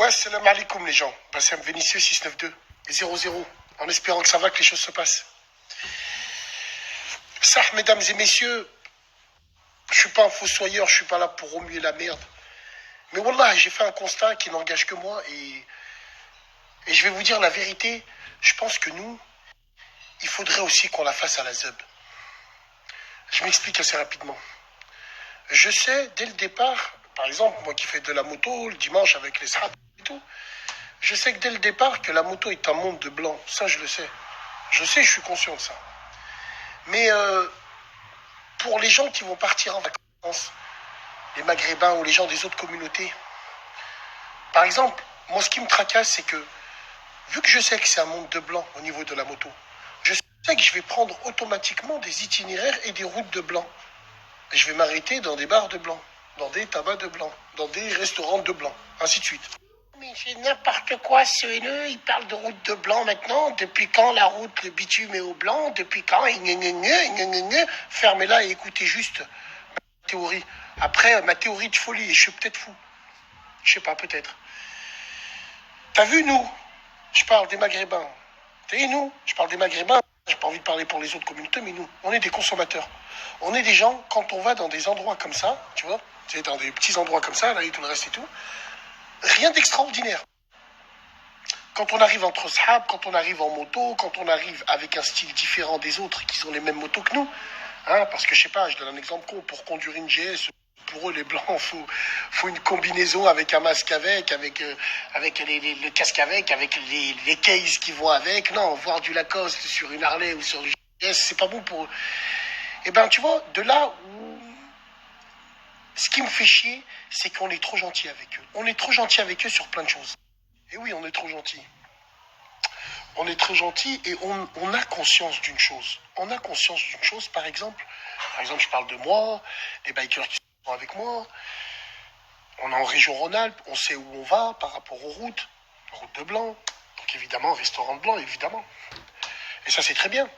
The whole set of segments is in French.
Ouais, salam alaikum les gens. Bassem Vénitieux 692 et 00. En espérant que ça va, que les choses se passent. Ça, mesdames et messieurs, je suis pas un fossoyeur, je suis pas là pour remuer la merde. Mais wallah, j'ai fait un constat qui n'engage que moi et je vais vous dire la vérité. Je pense que nous, il faudrait aussi qu'on la fasse à la ZEB. Je m'explique assez rapidement. Je sais, dès le départ, par exemple, moi qui fais de la moto le dimanche avec les sahab et tout, je sais que dès le départ que la moto est un monde de blanc. Ça, je le sais. Je sais, je suis conscient de ça. Mais pour les gens qui vont partir en vacances, les Maghrébins ou les gens des autres communautés, par exemple, moi, ce qui me tracasse, c'est que, vu que je sais que c'est un monde de blanc au niveau de la moto, je sais que je vais prendre automatiquement des itinéraires et des routes de blanc. Et je vais m'arrêter dans des bars de blanc, dans des tabacs de blanc, dans des restaurants de blanc, ainsi de suite. Mais c'est n'importe quoi, ce haineux, il parle de route de blanc maintenant. Depuis quand la route, le bitume est au blanc? Depuis quand? Fermez-la et écoutez juste ma théorie. Après, ma théorie de folie, et je suis peut-être fou. Je sais pas, peut-être. T'as vu, nous? Je parle des Maghrébins. T'as vu, nous? Je parle des Maghrébins. J'ai pas envie de parler pour les autres communautés, mais nous, on est des consommateurs. On est des gens, quand on va dans des endroits comme ça, tu vois, tu sais, dans des petits endroits comme ça, là, et tout le reste et tout, rien d'extraordinaire. Quand on arrive entre sahab, quand on arrive en moto, quand on arrive avec un style différent des autres qui ont les mêmes motos que nous, hein, parce que je sais pas, je donne un exemple con, pour conduire une GS, pour eux les blancs, faut une combinaison avec un masque avec le casque avec les cases qui vont avec. Non, voir du Lacoste sur une Harley ou sur une GS, c'est pas bon pour eux. Et ben tu vois, de là où ce qui me fait chier, c'est qu'on est trop gentil avec eux. On est trop gentil avec eux sur plein de choses. Et oui, on est trop gentil. On est très gentil et on a conscience d'une chose. On a conscience d'une chose, par exemple, je parle de moi, les bikers qui sont avec moi. On est en région Rhône-Alpes, on sait où on va par rapport aux routes, route de blanc, donc évidemment, restaurant de blanc, évidemment. Et ça, c'est très bien.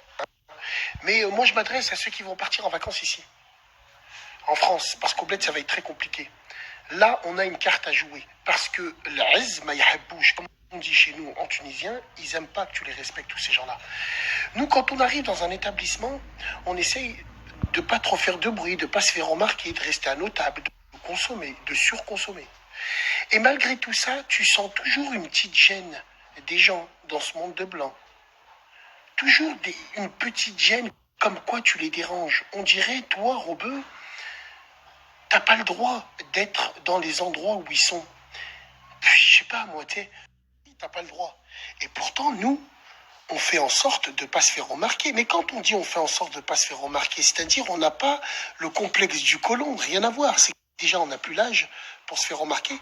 Mais moi, je m'adresse à ceux qui vont partir en vacances ici, en France, parce qu'au bled, ça va être très compliqué. Là, on a une carte à jouer, parce que l'Azz, ma yahabouj, comme on dit chez nous en tunisien, ils n'aiment pas que tu les respectes, tous ces gens-là. Nous, quand on arrive dans un établissement, on essaye de pas trop faire de bruit, de pas se faire remarquer, de rester à nos tables, de consommer, de surconsommer. Et malgré tout ça, tu sens toujours une petite gêne des gens dans ce monde de blanc. Toujours une petite gêne, comme quoi tu les déranges. On dirait, toi, Robeux, t'as pas le droit d'être dans les endroits où ils sont. Puis, je sais pas, moi, t'as pas le droit. Et pourtant, nous, on fait en sorte de ne pas se faire remarquer. Mais quand on dit on fait en sorte de ne pas se faire remarquer, c'est-à-dire on n'a pas le complexe du côlon, rien à voir. C'est déjà on n'a plus l'âge pour se faire remarquer.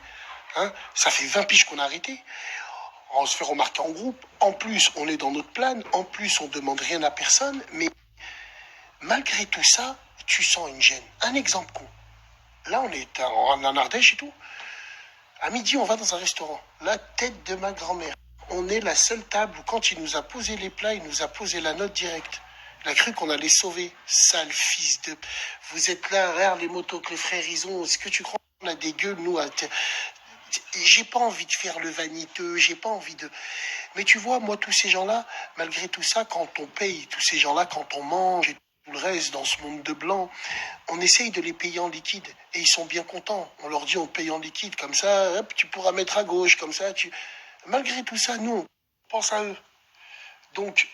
Hein, ça fait 20 piges qu'on a arrêté. On se fait remarquer en groupe. En plus, on est dans notre plan. En plus, on ne demande rien à personne. Mais malgré tout ça, tu sens une gêne. Un exemple con. Là, on est en Ardèche et tout. À midi, on va dans un restaurant. La tête de ma grand-mère. On est la seule table où quand il nous a posé les plats, il nous a posé la note directe. Il a cru qu'on allait sauver. Sale fils de... Vous êtes là, regarde les motos que les frères ils ont. Est-ce que tu crois qu'on a des gueules, nous J'ai pas envie de faire le vaniteux, j'ai pas envie de... Mais tu vois, moi, tous ces gens-là, malgré tout ça, quand on paye, tous ces gens-là, quand on mange et tout le reste dans ce monde de blanc, on essaye de les payer en liquide. Et ils sont bien contents. On leur dit on paye en liquide, comme ça, hop, tu pourras mettre à gauche, comme ça, tu... Malgré tout ça, nous, on pense à eux. Donc,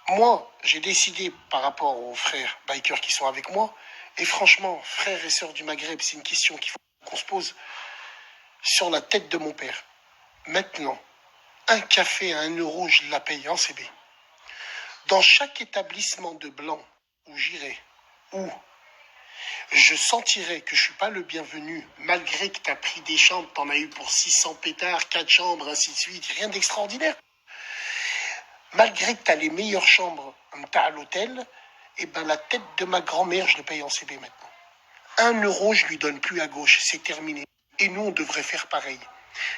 moi, j'ai décidé par rapport aux frères bikers qui sont avec moi, et franchement, frères et sœurs du Maghreb, c'est une question qu'il faut qu'on se pose sur la tête de mon père. Maintenant, un café à 1 euro, je la paye en CB. Dans chaque établissement de blanc où j'irai, où je sentirai que je suis pas le bienvenu, malgré que tu as pris des chambres, t'en as eu pour 600 pétards, 4 chambres, ainsi de suite, rien d'extraordinaire. Malgré que tu as les meilleures chambres à l'hôtel, et ben la tête de ma grand-mère, je le paye en CB maintenant. 1 euro, je lui donne plus à gauche, c'est terminé. Et nous, on devrait faire pareil.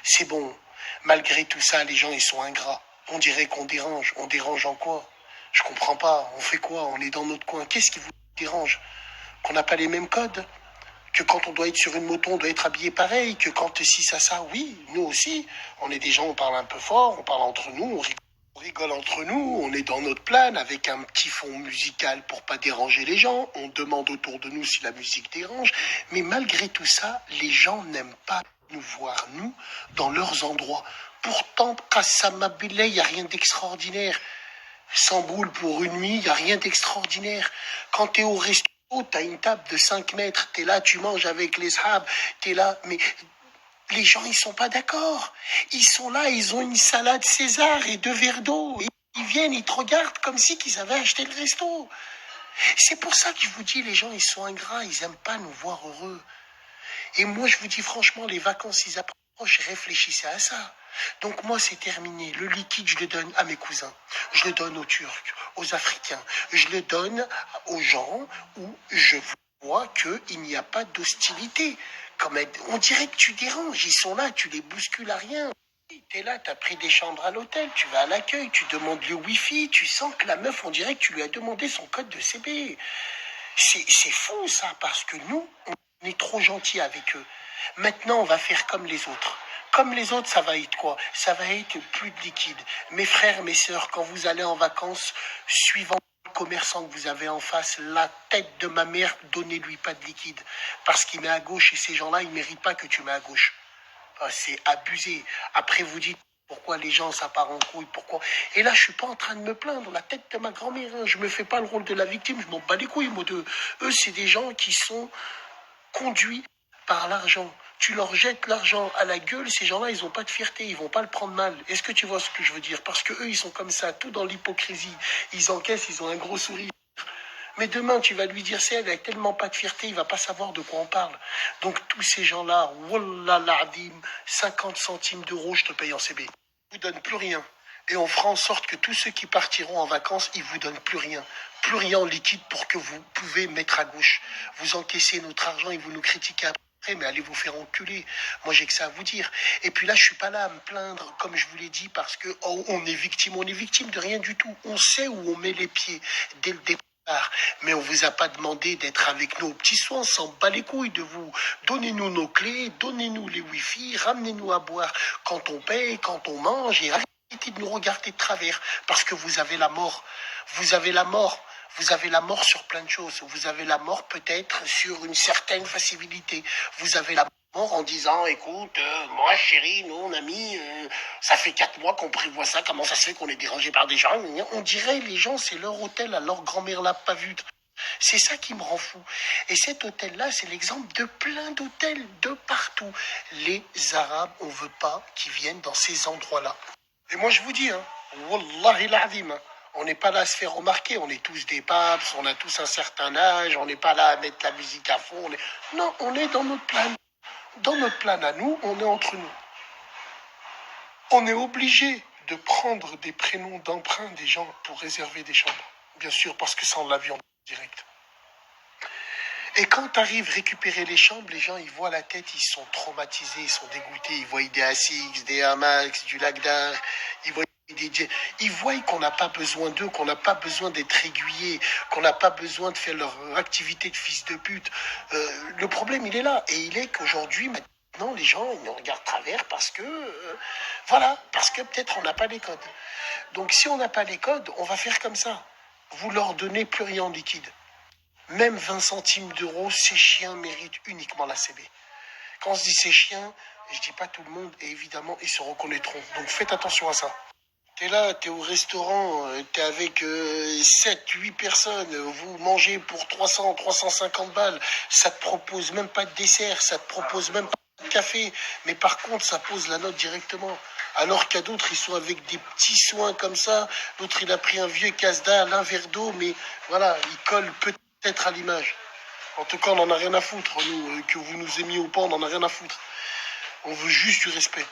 C'est bon. Malgré tout ça, les gens, ils sont ingrats. On dirait qu'on dérange. On dérange en quoi? Je comprends pas. On fait quoi? On est dans notre coin. Qu'est-ce qui vous dérange? Qu'on n'a pas les mêmes codes? Que quand on doit être sur une moto, on doit être habillé pareil, que quand si ça, oui, nous aussi, on est des gens, on parle un peu fort, on parle entre nous, on rigole entre nous, on est dans notre plan avec un petit fond musical pour pas déranger les gens, on demande autour de nous si la musique dérange, mais malgré tout ça, les gens n'aiment pas nous voir, nous, dans leurs endroits. Pourtant, Qassama Billah, il n'y a rien d'extraordinaire. Sans boule pour une nuit, il n'y a rien d'extraordinaire. Quand tu es au resto, tu as une table de 5 mètres, tu es là, tu manges avec les sahabs, tu es là, mais les gens, ils sont pas d'accord. Ils sont là, ils ont une salade César et 2 verres d'eau. Ils viennent, ils te regardent comme si qu'ils avaient acheté le resto. C'est pour ça que je vous dis, les gens, ils sont ingrats, ils aiment pas nous voir heureux. Et moi, je vous dis franchement, les vacances, ils approchent, réfléchissez à ça. Donc moi, c'est terminé. Le liquide, je le donne à mes cousins. Je le donne aux Turcs, aux Africains. Je le donne aux gens où je vois qu'il n'y a pas d'hostilité. On dirait que tu déranges. Ils sont là, tu les bouscules à rien. T'es là, t'as pris des chambres à l'hôtel, tu vas à l'accueil, tu demandes le wifi, tu sens que la meuf, on dirait que tu lui as demandé son code de CB. C'est fou ça, parce que nous, on est trop gentils avec eux. Maintenant, on va faire comme les autres. Comme les autres, ça va être quoi? Ça va être plus de liquide. Mes frères, mes sœurs, quand vous allez en vacances, suivant le commerçant que vous avez en face, la tête de ma mère, donnez-lui pas de liquide. Parce qu'il met à gauche et ces gens-là, ils ne méritent pas que tu mets à gauche. C'est abusé. Après, vous dites pourquoi les gens, ça part en couille, pourquoi. Et là, je suis pas en train de me plaindre. La tête de ma grand-mère, hein. Je me fais pas le rôle de la victime, je m'en bats les couilles, moi, d'eux. Eux, c'est des gens qui sont conduits par l'argent. Tu leur jettes l'argent à la gueule, ces gens-là, ils n'ont pas de fierté, ils vont pas le prendre mal. Est-ce que tu vois ce que je veux dire? Parce que eux, ils sont comme ça, tout dans l'hypocrisie. Ils encaissent, ils ont un gros sourire. Mais demain, tu vas lui dire, c'est elle a tellement pas de fierté, il va pas savoir de quoi on parle. Donc tous ces gens-là, wallah l'azim, 50 centimes d'euros, je te paye en CB. Ils vous donnent plus rien. Et on fera en sorte que tous ceux qui partiront en vacances, ils vous donnent plus rien. Plus rien en liquide pour que vous pouvez mettre à gauche. Vous encaissez notre argent et vous nous critiquez après, mais allez vous faire enculer. Moi, j'ai que ça à vous dire. Et puis là, je suis pas là à me plaindre, comme je vous l'ai dit, parce que on est victime de rien du tout. On sait où on met les pieds dès le départ. Mais on vous a pas demandé d'être avec nous aux petits soins, on s'en bat les couilles de vous. Donnez-nous nos clés, donnez-nous les wifi, ramenez-nous à boire quand on paye, quand on mange, et arrêtez de nous regarder de travers, parce que vous avez la mort. Vous avez la mort. Vous avez la mort sur plein de choses. Vous avez la mort peut-être sur une certaine facilité. Vous avez la mort en disant, écoute, moi chérie, nous on a mis, ça fait 4 mois qu'on prévoit ça, comment ça se fait qu'on est dérangé par des gens? On dirait les gens, c'est leur hôtel, à leur grand-mère l'a pas vu. C'est ça qui me rend fou. Et cet hôtel-là, c'est l'exemple de plein d'hôtels de partout. Les Arabes, on veut pas qu'ils viennent dans ces endroits-là. Et moi je vous dis, hein, Wallahi l'azim, hein, on n'est pas là à se faire remarquer, on est tous des papes, on a tous un certain âge, on n'est pas là à mettre la musique à fond. Non, on est dans notre plan. Dans notre plan à nous, on est entre nous. On est obligé de prendre des prénoms d'emprunt des gens pour réserver des chambres. Bien sûr, parce que c'est en l'avion direct. Et quand tu arrives récupérer les chambres, les gens, ils voient la tête, ils sont traumatisés, ils sont dégoûtés. Ils voient des ASICS, des Amax, du Lagdar, ils voient qu'on n'a pas besoin d'eux, qu'on n'a pas besoin d'être aiguillés, qu'on n'a pas besoin de faire leur activité de fils de pute. Le problème, il est là. Et il est qu'aujourd'hui, maintenant, les gens, ils nous regardent travers parce que, voilà, parce que peut-être on n'a pas les codes. Donc si on n'a pas les codes, on va faire comme ça. Vous leur donnez plus rien en liquide. Même 20 centimes d'euros, ces chiens méritent uniquement la CB. Quand on se dit ces chiens, je dis pas tout le monde, et évidemment, ils se reconnaîtront. Donc faites attention à ça. T'es là, t'es au restaurant, t'es avec 7, 8 personnes, vous mangez pour 300, 350 balles, ça te propose même pas de dessert, ça te propose même pas de café, mais par contre, ça pose la note directement. Alors qu'à d'autres, ils sont avec des petits soins comme ça, l'autre, il a pris un vieux casse-dalle, un verre d'eau, mais voilà, il colle peut-être à l'image. En tout cas, on n'en a rien à foutre, nous, que vous nous aimiez ou pas, on n'en a rien à foutre. On veut juste du respect.